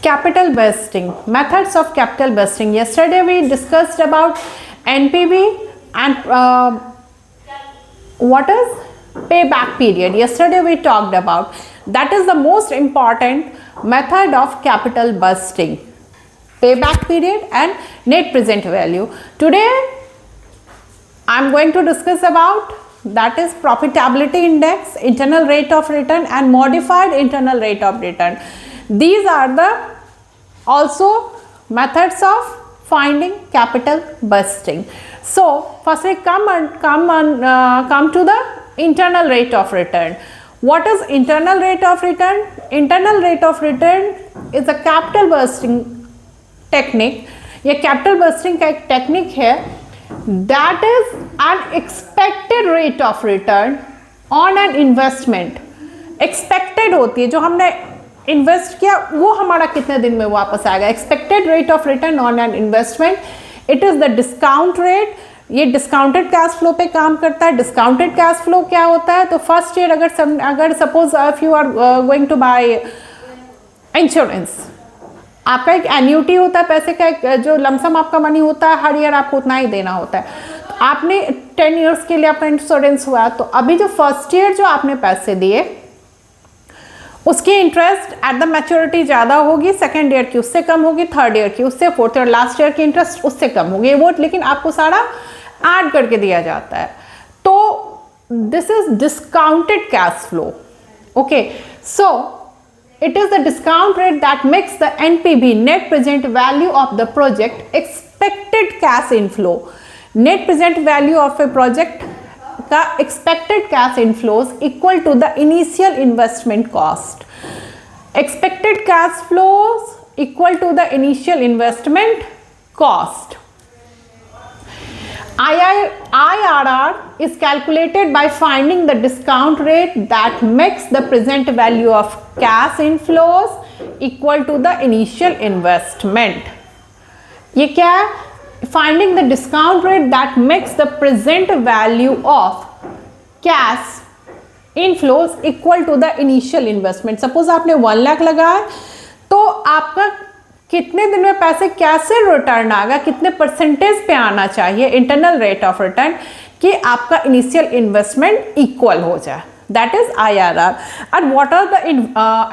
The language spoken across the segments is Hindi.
capital budgeting, methods of capital budgeting. Yesterday we discussed about NPV and what is payback period. Yesterday we talked about that is the most important method of capital budgeting, payback period and net present value. Today I am going to discuss about that is profitability index, internal rate of return and modified internal rate of return. These are the also methods of finding capital budgeting. So firstly come to the internal rate of return. What is internal rate of return? Internal rate of return is a capital budgeting technique. ये capital budgeting का एक टेक्निक है. That is an expected rate of return on an investment. Expected होती है, जो हमने इन्वेस्ट किया वो हमारा कितने दिन में वापस आएगा. Expected rate of return on an investment. It is the discount rate. ये डिस्काउंटेड कैश फ्लो पे काम करता है. डिस्काउंटेड कैश फ्लो क्या होता है? तो फर्स्ट ईयर अगर suppose if you are going to buy insurance, आपका एक एन्यूटी होता है, पैसे का एक जो लमसम आपका मनी होता है, हर ईयर आपको उतना ही देना होता है. तो आपने 10 ईयर्स के लिए आपका इंश्योरेंस हुआ, तो अभी जो फर्स्ट ईयर जो आपने पैसे दिए उसकी इंटरेस्ट एट द मैच्योरिटी ज़्यादा होगी, सेकेंड ईयर की उससे कम होगी, थर्ड ईयर की उससे, फोर्थ ईयर लास्ट ईयर की इंटरेस्ट उससे कम होगी. वो लेकिन आपको सारा ऐड करके दिया जाता है. तो this is discounted cash flow. Okay, so it is the discount rate that makes the NPV, net present value of the project, expected cash inflow. Net present value of a project का expected cash inflows equal to the initial investment cost. Expected cash flows equal to the initial investment cost. IRR is calculated by finding the discount rate that makes the present value of cash inflows equal to the initial investment. ये क्या है? Finding the discount rate that makes the present value of cash inflows equal to the initial investment. Suppose आपने 1 लाख लगाया, तो आपका कितने दिन में पैसे कैसे रिटर्न आएगा, कितने परसेंटेज पे आना चाहिए इंटरनल रेट ऑफ रिटर्न कि आपका इनिशियल इन्वेस्टमेंट इक्वल हो जाए. That is IRR. And what are the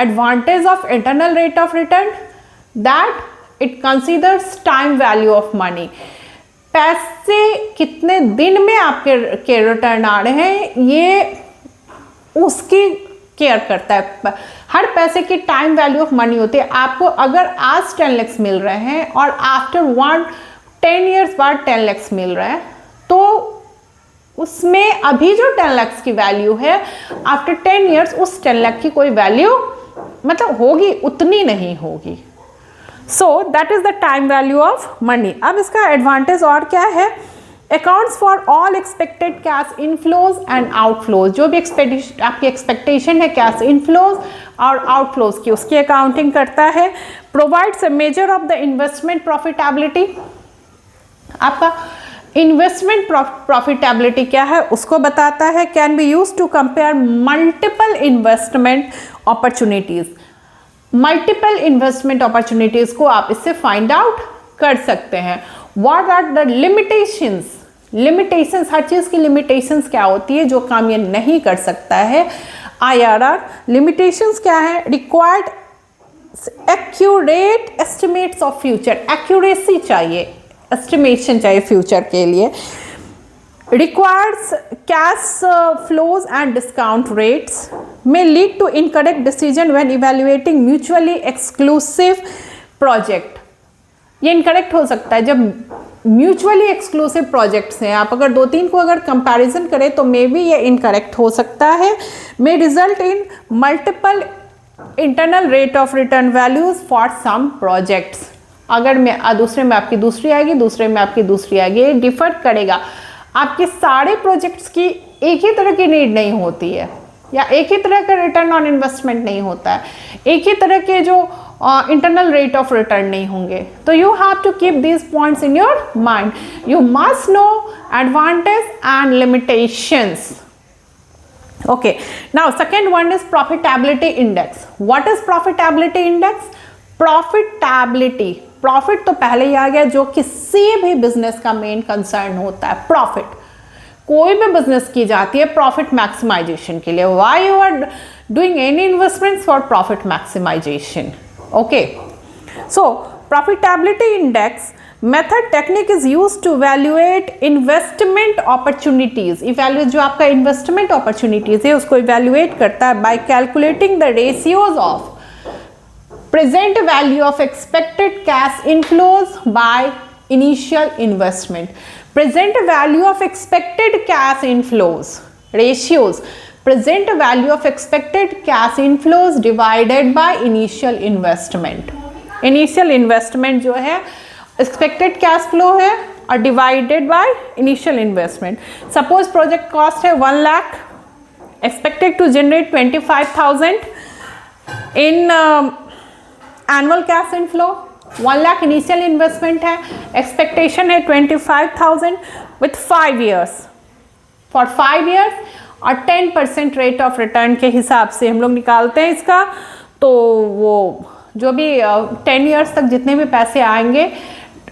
advantage of internal rate of return? That it considers time value of money. पैसे कितने दिन में आपके रिटर्न आ रहे हैं, ये उसकी केयर करता है. हर पैसे की टाइम वैल्यू ऑफ मनी होती है. आपको अगर आज 10 लाख मिल रहे हैं और आफ्टर 10 ईयर्स बाद 10 लाख मिल रहे हैं, तो उसमें अभी जो 10 लाख की वैल्यू है, आफ्टर 10 ईयर्स उस 10 लाख की कोई वैल्यू मतलब होगी, उतनी नहीं होगी. So that is the time value of money. अब इसका एडवांटेज और क्या है? Accounts for all expected cash inflows and outflows. जो भी आपकी एक्सपेक्टेशन है कैश इनफ्लोज और आउटफ्लोज की, उसकी अकाउंटिंग करता है. Provides a measure of the investment profitability. आपका इन्वेस्टमेंट प्रॉफिटेबिलिटी क्या है उसको बताता है. Can be use to compare multiple investment opportunities. Multiple investment opportunities को आप इससे फाइंड आउट कर सकते हैं. What are the limitations? Limitations, हर चीज़ की लिमिटेशंस क्या होती है, जो काम ये नहीं कर सकता है. IRR लिमिटेशंस क्या है? Required accurate estimates of future. Accuracy चाहिए, एस्टिमेशन चाहिए फ्यूचर के लिए. Requires cash flows and discount rates may lead to incorrect decision when evaluating mutually exclusive project. ये इनकरेक्ट हो सकता है जब म्यूचुअली एक्सक्लूसिव प्रोजेक्ट्स हैं. आप अगर 2-3 को अगर कंपैरिजन करें तो मे बी ये इनकरेक्ट हो सकता है. May result in multiple internal rate of return values for some projects. अगर दूसरे में आपकी दूसरी आएगी, दूसरे में आपकी दूसरी आएगी, ये डिफर करेगा. आपके सारे प्रोजेक्ट्स की एक ही तरह की नीड नहीं होती है, या एक ही तरह का रिटर्न ऑन इन्वेस्टमेंट नहीं होता है, एक ही तरह के जो इंटरनल रेट ऑफ रिटर्न नहीं होंगे. तो you have to keep these points in your mind. You must know advantage and limitations. Okay, now second one is profitability index. What is profitability index? Profitability, profit तो पहले ही आ गया, जो किसी भी बिजनेस का मेन कंसर्न होता है। प्रॉफिट, कोई भी बिजनेस की जाती है प्रॉफिट मैक्सिमाइजेशन के लिए। Why you are doing any investments? For profit maximisation. Okay, so profitability index method technique is used to evaluate investment opportunities. Evaluate, जो आपका इन्वेस्टमेंट अपॉर्चुनिटीज है उसको इवैल्यूएट करता है by calculating the ratios of present value of expected cash inflows by initial investment. Present value of expected cash inflows, ratios, present value of expected cash inflows divided by initial investment. Initial investment जो है expected cash flow है और divided by initial investment. Suppose project cost है 1 lakh, expected to generate 25,000 in annual cash inflow. 1 lakh initial investment है, एक्सपेक्टेशन है 25,000 विथ 5 ईयर्स, फॉर 5 ईयर्स, और 10% रेट ऑफ रिटर्न के हिसाब से हम लोग निकालते हैं इसका। तो वो जो भी 10 ईयर्स तक जितने भी पैसे आएंगे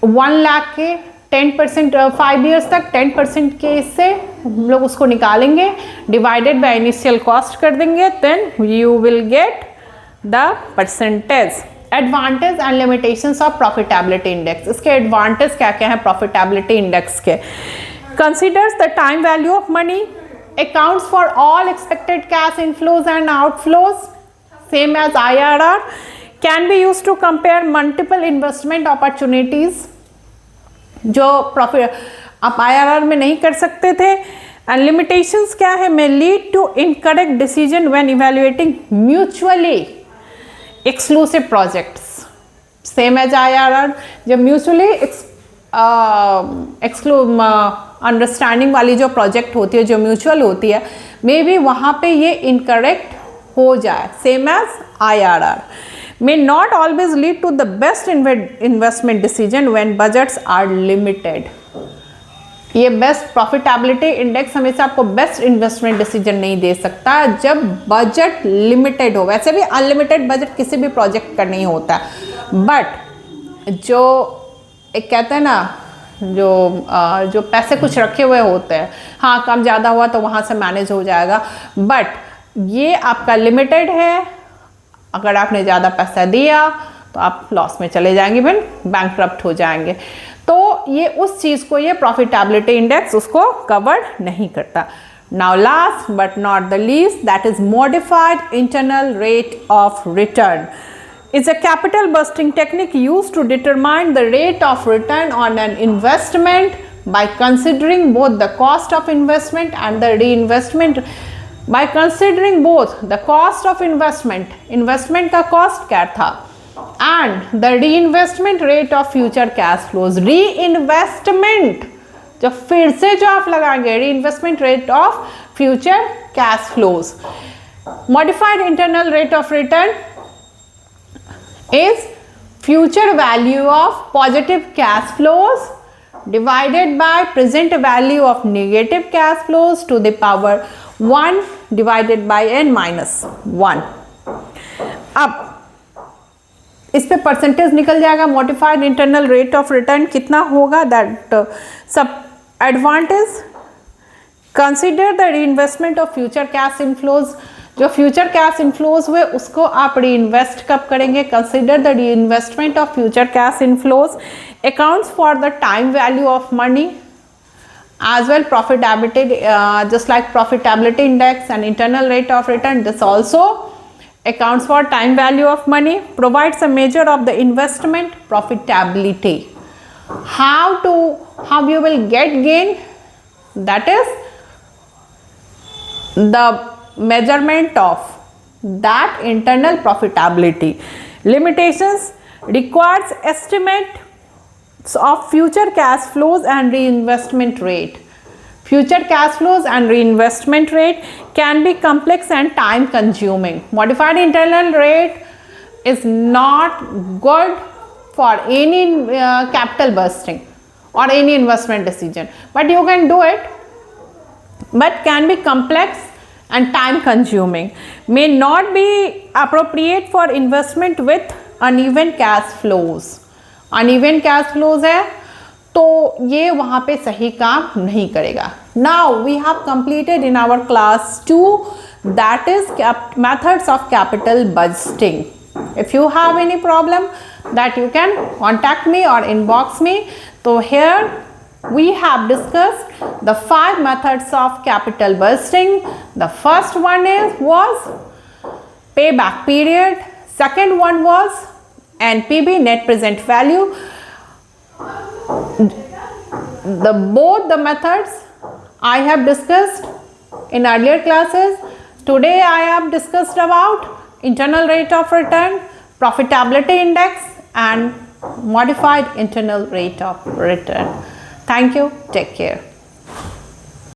1 लाख के 10%, 5 ईयर्स तक 10% के इससे हम लोग उसको निकालेंगे, डिवाइडेड बाय इनिशियल कॉस्ट कर देंगे, then you will get the percentage. Advantage and limitations of profitability index. इसके एडवांटेज क्या क्या है प्रॉफिटेबिलिटी इंडेक्स के? Considers the time value of money, accounts for all expected cash inflows and outflows, same as IRR, can be used to compare multiple investment opportunities, जो प्रॉफिट आप IRR में नहीं कर सकते थे। एंड लिमिटेशंस क्या है? May lead to incorrect decision when evaluating mutually exclusive projects, same as IRR। जब म्यूचुअली अंडरस्टैंडिंग वाली जो प्रोजेक्ट होती है, जो म्यूचुअल होती है, मे बी वहाँ पे ये इनकरेक्ट हो जाए, same as IRR। May not always lead to the best investment decision when budgets are limited. ये बेस्ट प्रॉफिटेबिलिटी इंडेक्स हमेशा आपको बेस्ट इन्वेस्टमेंट डिसीजन नहीं दे सकता जब बजट लिमिटेड हो। वैसे भी अनलिमिटेड बजट किसी भी प्रोजेक्ट का नहीं होता, बट जो एक कहते हैं ना, जो पैसे कुछ रखे हुए होते हैं, हाँ कम ज़्यादा हुआ तो वहाँ से मैनेज हो जाएगा, बट ये आपका लिमिटेड है। अगर आपने ज़्यादा पैसा दिया तो आप लॉस में चले जाएंगे, फिर बैंकक्रप्ट हो जाएंगे। तो ये उस चीज़ को ये प्रॉफिटेबिलिटी इंडेक्स उसको कवर नहीं करता। Now last but not the least, that is modified internal rate of return is a capital busting technique used to determine the rate of return on an investment by considering both the cost of investment and the reinvestment. By considering both the cost of investment का cost क्या था, and the reinvestment rate of future cash flows. Reinvestment जो फिर से जो आप लगाएंगे, reinvestment rate of future cash flows. Modified internal rate of return is future value of positive cash flows divided by present value of negative cash flows to the power 1 divided by n minus 1. अब इस पे परसेंटेज निकल जाएगा। Modified internal rate of return कितना होगा? दैट सब advantage, consider the reinvestment of future cash inflows. जो फ्यूचर कैश इनफ्लोज हुए उसको आप री इन्वेस्ट कब करेंगे? कंसिडर द री investment of future cash inflows, accounts for the time value of money as well profitability, just like profitability index and internal rate of return. This also accounts for time value of money, provides a measure of the investment profitability. How you will get gain? That is the measurement of that internal profitability. Limitations: requires estimate of future cash flows and reinvestment rate. Future cash flows and reinvestment rate can be complex and time consuming. Modified internal rate is not good for any capital busting or any investment decision, but you can do it, but can be complex and time consuming. May not be appropriate for investment with uneven cash flows, uneven cash flows है तो ये वहाँ पे सही काम नहीं करेगा. Now we have completed in our class 2 that is methods of capital budgeting. If you have any problem that you can contact me or inbox me. So here we have discussed the 5 methods of capital budgeting. The first one was payback period. Second one was NPV, net present value. Both the methods I have discussed in earlier classes. Today I have discussed about internal rate of return, profitability index and modified internal rate of return. Thank you. Take care.